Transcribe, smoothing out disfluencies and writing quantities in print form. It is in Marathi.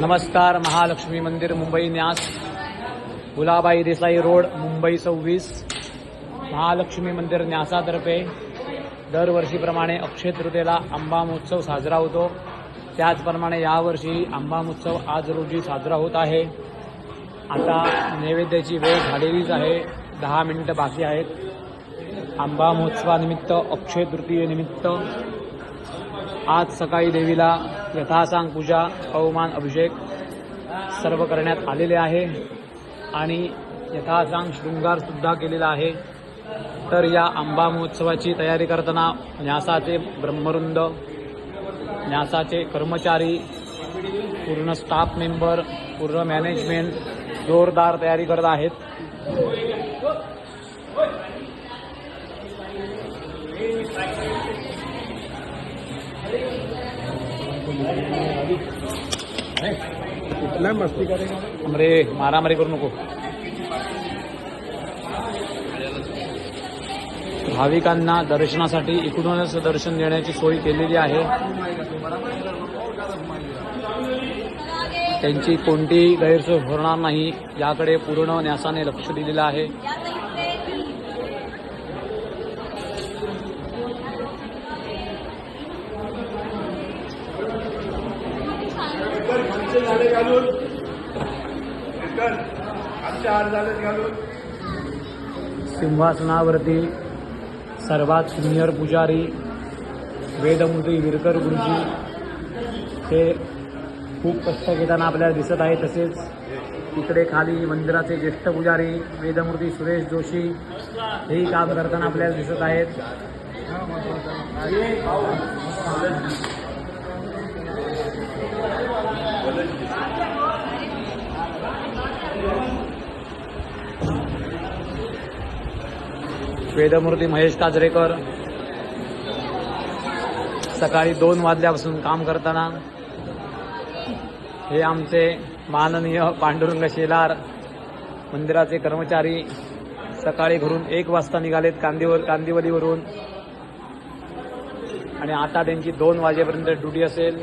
नमस्कार. महालक्ष्मी मंदिर मुंबई न्यास, गुलाबाई देसाई रोड, मुंबई 26. महालक्ष्मी मंदिर न्यासातर्फे दरवर्षीप्रमाणे अक्षय तृतीयेला आंबा महोत्सव साजरा होतो. त्याचप्रमाणे यावर्षी आंबा महोत्सव आज रोजी साजरा होत आहे. आता नैवेद्याची वेळ झालेलीच आहे. 10 मिनिटं बाकी आहेत. आंबा महोत्सवानिमित्त, अक्षय तृतीयेनिमित्त आज सकाळी देवीला यथासांग पूजा, अवमान अभिषेक सर्व करण्यात आलेले आहे आणि यथासांग शृंगार सुद्धा केलेला आहे. तर या आंबा महोत्सवाची तयारी करताना न्यासाचे ब्रह्मवृंद, न्यासाचे कर्मचारी, पूर्ण स्टाफ मेंबर, पूर्ण मॅनेजमेंट जोरदार तयारी करत आहेत. कितना मस्ती करेगा अरे मारामारी करू नको. भाविकांना दर्शनासाठी इकडूनच दर्शन देण्याची सोय केलेली आहे. त्यांची कोणतीही गैरसोय होणार नाही याकडे पूर्ण न्यासाने लक्ष दिलेलं आहे. सिंहासनावरती सर्वात सिनियर पुजारी वेदमूर्ती विरकर गुरुजी हे खूप कष्ट घेताना आपल्याला दिसत आहे. तसेच इकडे खाली मंदिराचे ज्येष्ठ पुजारी वेदमूर्ती सुरेश जोशी हेही काम करताना आपल्याला दिसत आहेत. वेदमूर्ती महेश काजरेकर सकाळी 2 वाजल्यापासून काम करताना, हे आमचे माननीय पांडुरंग शेलार मंदिराचे कर्मचारी सकाळी घरून 1 वाजता निघालेत कांदिवलीवरून आणि आता त्यांची 2 वाजेपर्यंत ड्युटी असेल.